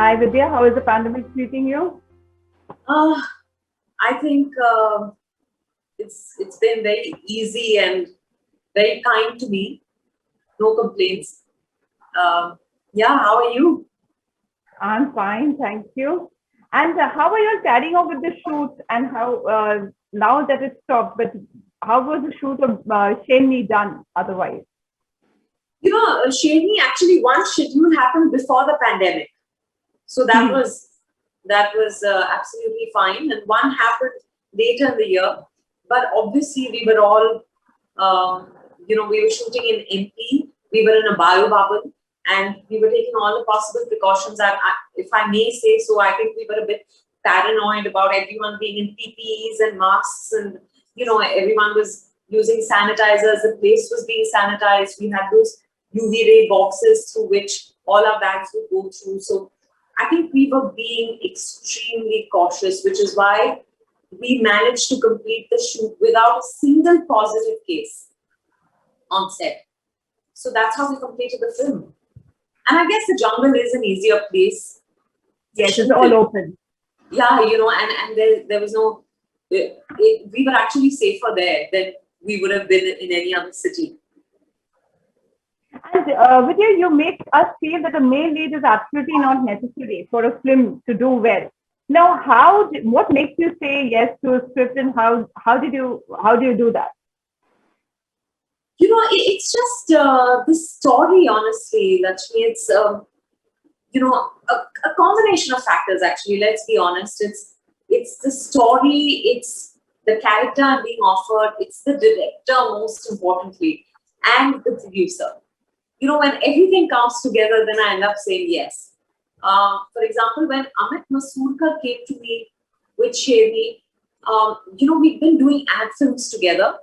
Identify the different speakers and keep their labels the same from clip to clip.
Speaker 1: Hi Vidya, how is the pandemic treating you?
Speaker 2: Uh, I think it's been very easy and very kind to me. No complaints. Um, yeah, how are you?
Speaker 1: I'm fine, thank you. And how are you carrying on with the shoot? And how now that it's stopped, but how was the shoot of Sherni done otherwise?
Speaker 2: Sherni, actually one schedule happened before the pandemic, so that was absolutely fine, and one happened later in the year. But obviously, we were all we were shooting in MP. We were in a bio bubble, and we were taking all the possible precautions. If I may say so, I think we were a bit paranoid about everyone being in PPEs and masks, and everyone was using sanitizers. The place was being sanitized. We had those UV ray boxes through which all our bags would go through. So I think we were being extremely cautious, which is why we managed to complete the shoot without a single positive case on set. So that's how we completed the film. And I guess the jungle is an easier place to
Speaker 1: Yes, it's
Speaker 2: shoot
Speaker 1: all
Speaker 2: in.
Speaker 1: open.
Speaker 2: Yeah, and there was no, we were actually safer there than we would have been in any other city.
Speaker 1: And Vidya, you make us feel that a male lead is absolutely not necessary for a film to do well. Now, what makes you say yes to a script, and how do you do that?
Speaker 2: It's just the story, honestly, Lakshmi. It's a combination of factors. Actually, let's be honest. It's the story. It's the character I'm being offered. It's the director, most importantly, and the producer. When everything comes together, then I end up saying yes. For example, when Amit Masurkar came to me with Sherni, we've been doing ad films together,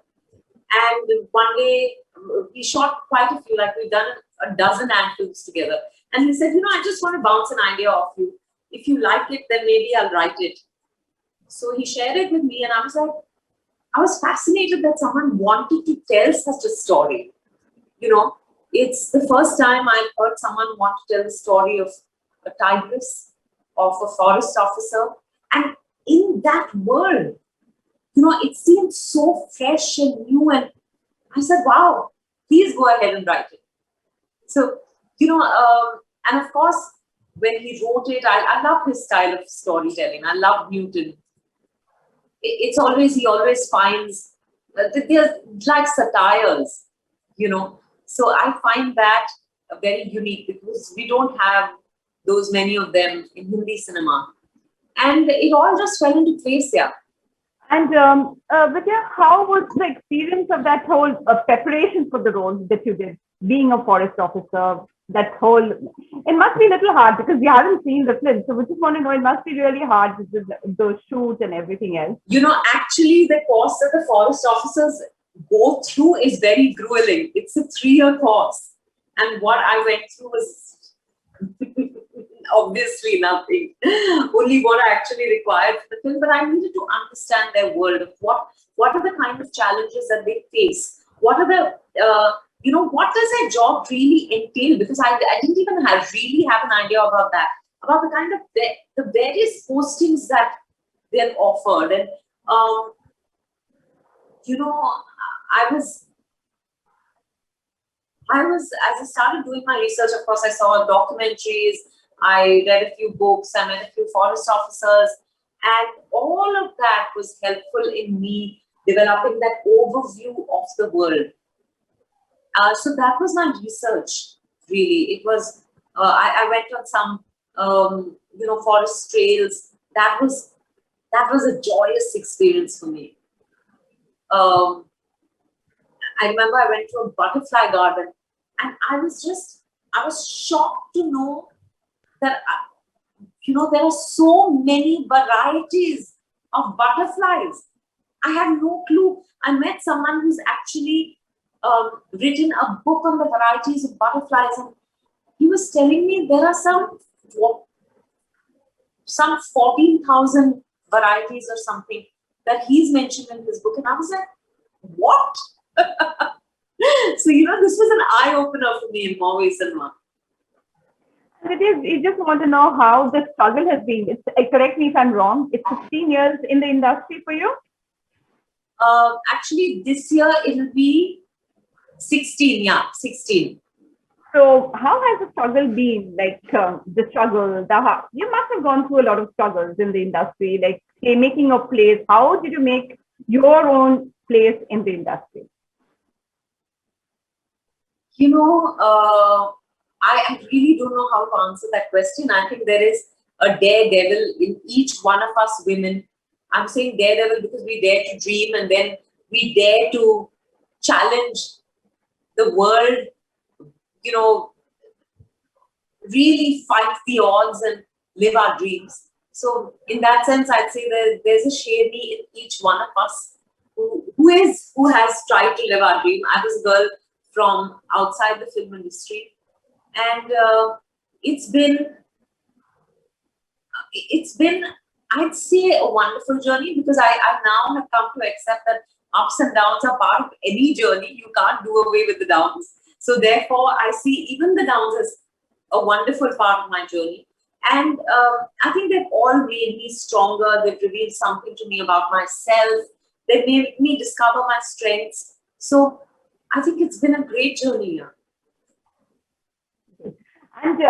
Speaker 2: and one day we shot quite a few, like we've done a dozen ad films together. And he said, I just want to bounce an idea off you. If you like it, then maybe I'll write it. So he shared it with me, and I was like, I was fascinated that someone wanted to tell such a story. You know, it's the first time I've heard someone want to tell the story of a tigress, of a forest officer, and in that world, it seemed so fresh and new. And I said, wow, please go ahead and write it. So, and of course, when he wrote it, I love his style of storytelling. I love Newton. It's always, he always finds, they're like satires, So I find that very unique because we don't have those many of them in Hindi cinema. And it all just fell into place, yeah.
Speaker 1: And Vidya, how was the experience of that whole preparation for the role that you did, being a forest officer? That whole, it must be a little hard because we haven't seen the film. So we just want to know, it must be really hard with those shoots and everything else.
Speaker 2: Actually, the course that the forest officers go through is very grueling. It's a 3-year course. And what I went through was obviously nothing. Only what I actually required for the film. But I needed to understand their world of what are the kind of challenges that they face. What are the what does their job really entail? Because I didn't even really have an idea about that, about the kind of the various postings that they're offered. And um, you know, I was as I started doing my research, of course, I saw documentaries, I read a few books, I met a few forest officers, and all of that was helpful in me developing that overview of the world. So that was my research, really. It was, I went on some, forest trails. That was a joyous experience for me. Um, I remember I went to a butterfly garden, and I was shocked to know that, there are so many varieties of butterflies. I had no clue. I met someone who's actually written a book on the varieties of butterflies, and he was telling me there are some 14,000 varieties or something that he's mentioned in his book. And I was like, what? So, this was an eye opener for me in more ways than one.
Speaker 1: Vidya, you just want to know how the struggle has been. Correct me if I'm wrong. It's 15 years in the industry for you.
Speaker 2: Actually, this year it'll be 16. Yeah, 16.
Speaker 1: So how has the struggle been? Like the struggle, you must have gone through a lot of struggles in the industry, like say, making your place. How did you make your own place in the industry?
Speaker 2: You know, I really don't know how to answer that question. I think there is a daredevil in each one of us women. I'm saying daredevil because we dare to dream and then we dare to challenge the world, you know, really fight the odds and live our dreams. So, in that sense, I'd say there's a Sherni in each one of us who has tried to live our dream. I was a girl from outside the film industry, and it's been I'd say a wonderful journey because I now have come to accept that ups and downs are part of any journey. You can't do away with the downs. So therefore, I see even the downs as a wonderful part of my journey. And I think they've all made me stronger. They've revealed something to me about myself. They've made me discover my strengths. So I think it's been a great journey here.
Speaker 1: And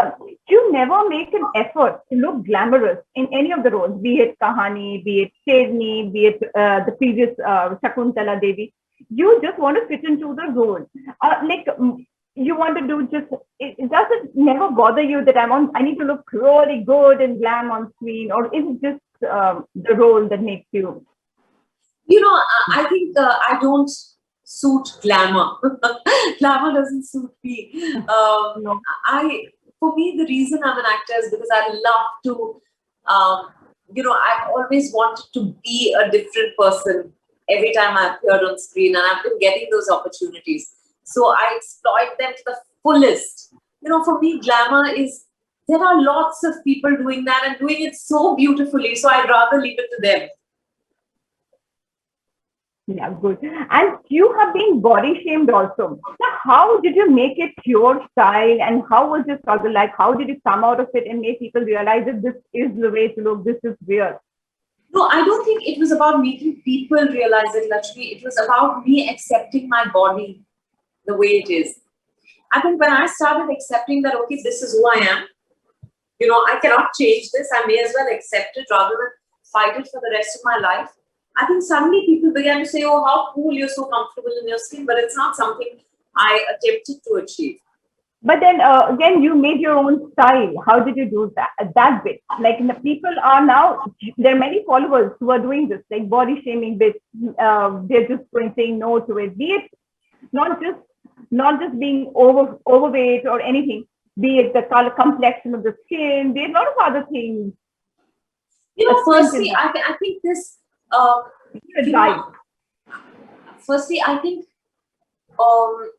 Speaker 1: you never make an effort to look glamorous in any of the roles, be it Kahani, be it Sherni, be it the previous Shakuntala Devi. You just want to fit into the role. You want to do just, does it never bother you that I need to look really good and glam on screen, or is it just the role that makes you?
Speaker 2: You know, I think I don't suit glamour. Glamour doesn't suit me.
Speaker 1: No.
Speaker 2: For me, the reason I'm an actor is because I love to, I've always wanted to be a different person every time I appeared on screen, and I've been getting those opportunities. So I exploit them to the fullest. You know, for me, glamour is there are lots of people doing that and doing it so beautifully. So I'd rather leave it to them.
Speaker 1: Yeah, good. And you have been body shamed also. Now, how did you make it your style and how was your struggle like? How did you come out of it and make people realize that this is the way to look, this is weird?
Speaker 2: No, I don't think it was about making people realize it, Lakshmi. It was about me accepting my body the way it is. I think when I started accepting that, okay, this is who I am, I cannot change this, I may as well accept it rather than fight it for the rest of my life. I think suddenly people began to say, oh, how cool, you're so comfortable in your skin, but it's not something I attempted to achieve.
Speaker 1: But then again, you made your own style. How did you do that? That bit, like the people are now. There are many followers who are doing this, like body shaming bit. They're just going saying no to it. Be it not just being overweight or anything. Be it the color complexion of the skin. Be it a lot of other things.
Speaker 2: Firstly, I think this. You
Speaker 1: Guide.
Speaker 2: know, Firstly, I think um,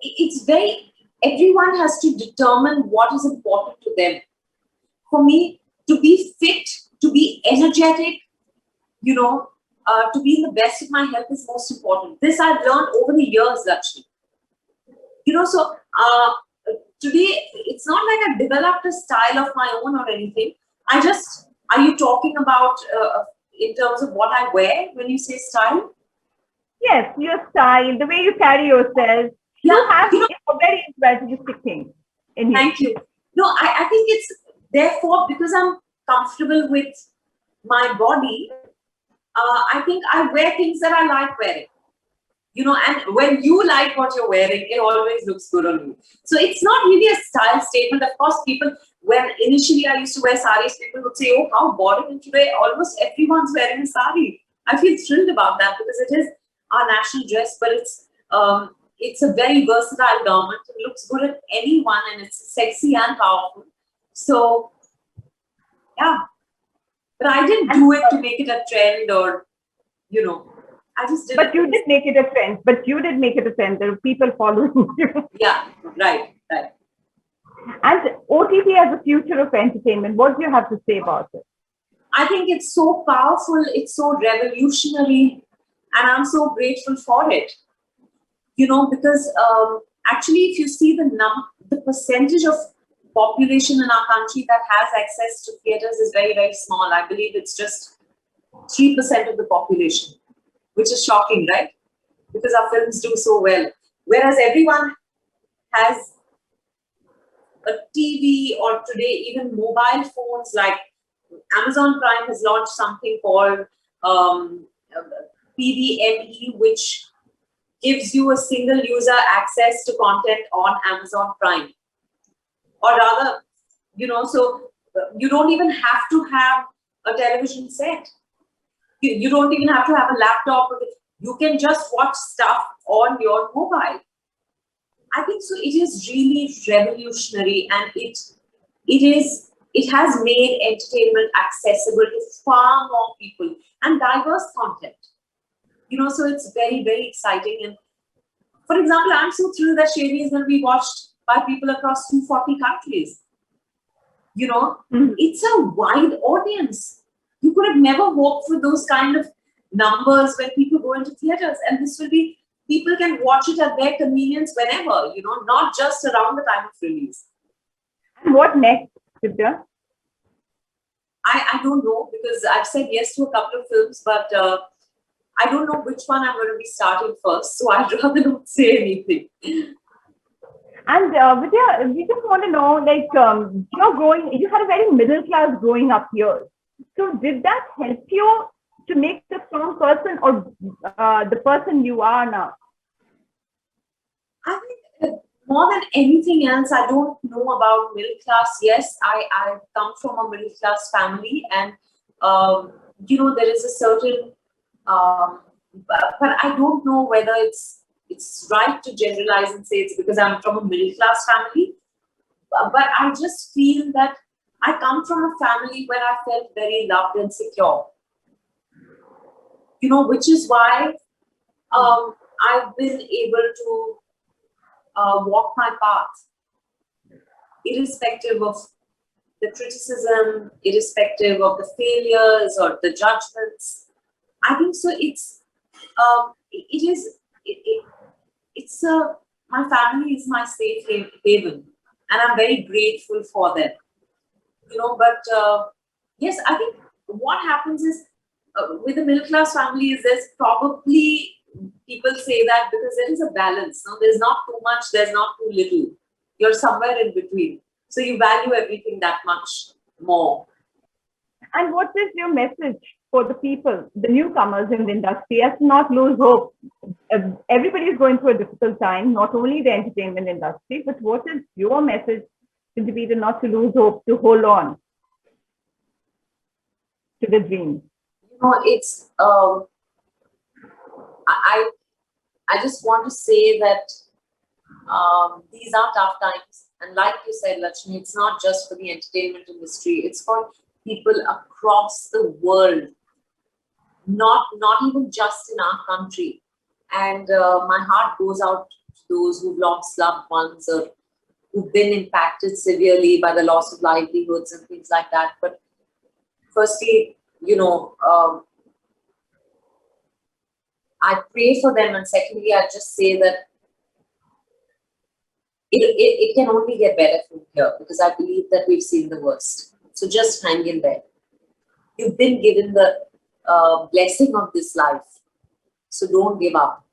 Speaker 2: it's very. Everyone has to determine what is important to them. For me, to be fit, to be energetic, to be in the best of my health is most important. This I've learned over the years, Lakshmi. So today it's not like I've developed a style of my own or anything. Are you talking about in terms of what I wear when you say style?
Speaker 1: Yes, your style, the way you carry yourself.
Speaker 2: Yeah,
Speaker 1: You have a very strategistic thing in you.
Speaker 2: thank you. No, I think it's therefore because I'm comfortable with my body, I think I wear things that I like wearing. And when you like what you're wearing, it always looks good on you. So it's not really a style statement. Of course, when initially I used to wear saris, people would say, oh, how boring. And today almost everyone's wearing a sari. I feel thrilled about that because it is our national dress, but it's a very versatile garment. It looks good at anyone and it's sexy and powerful. So, yeah. But I didn't do it to make it a trend or, I just did
Speaker 1: But
Speaker 2: it.
Speaker 1: you did make it a trend. But you did make it a trend. There are people following you.
Speaker 2: Yeah, right.
Speaker 1: And OTT as a future of entertainment, what do you have to say about it?
Speaker 2: I think it's so powerful, it's so revolutionary, and I'm so grateful for it. Because actually, if you see the percentage of population in our country that has access to theaters is very, very small. I believe it's just 3% of the population, which is shocking, right? Because our films do so well. Whereas everyone has a TV, or today even mobile phones, like Amazon Prime has launched something called PVME, which gives you a single user access to content on Amazon Prime. Or rather, so you don't even have to have a television set. You don't even have to have a laptop. You can just watch stuff on your mobile. I think so. It is really revolutionary, and it has made entertainment accessible to far more people and diverse content. So it's very, very exciting. And for example, I'm so thrilled that Sherni is going to be watched by people across 240 countries. It's a wide audience. You could have never hoped for those kind of numbers when people go into theaters, and this will be, people can watch it at their convenience whenever, not just around the time of release.
Speaker 1: And what next, Vidya?
Speaker 2: I don't know, because I've said yes to a couple of films, but I don't know which one I'm going to be starting first, so I'd rather not say anything.
Speaker 1: And Vidya, we just want to know, like, you had a very middle class growing up here. So did that help you to make the strong person, or the person you are now?
Speaker 2: I think more than anything else, I don't know about middle class. Yes, I come from a middle class family, and there is a certain, but I don't know whether it's right to generalize and say it's because I'm from a middle class family. But I just feel that I come from a family where I felt very loved and secure. Which is why I've been able to walk my path, irrespective of the criticism, irrespective of the failures or the judgments. I think so. My family is my safe haven, and I'm very grateful for them. But yes, I think what happens is, with the middle class family, is there's probably, people say that because there is a balance. No, there's not too much, there's not too little. You're somewhere in between, so you value everything that much more.
Speaker 1: And what is your message for the people, the newcomers in the industry, as to not lose hope? Everybody is going through a difficult time, not only the entertainment industry, but what is your message to the people not to lose hope, to hold on to the dream?
Speaker 2: It's I just want to say that these are tough times, and like you said, Lakshmi, it's not just for the entertainment industry; it's for people across the world, not even just in our country. And my heart goes out to those who've lost loved ones, or who've been impacted severely by the loss of livelihoods and things like that. But firstly, I pray for them, and secondly, I just say that it can only get better from here, because I believe that we've seen the worst. So just hang in there. You've been given the blessing of this life, so don't give up.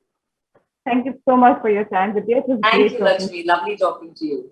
Speaker 1: Thank you so much for your time, Vidya. It was
Speaker 2: Thank
Speaker 1: great
Speaker 2: you,
Speaker 1: talking.
Speaker 2: Lakshmi. Lovely talking to you.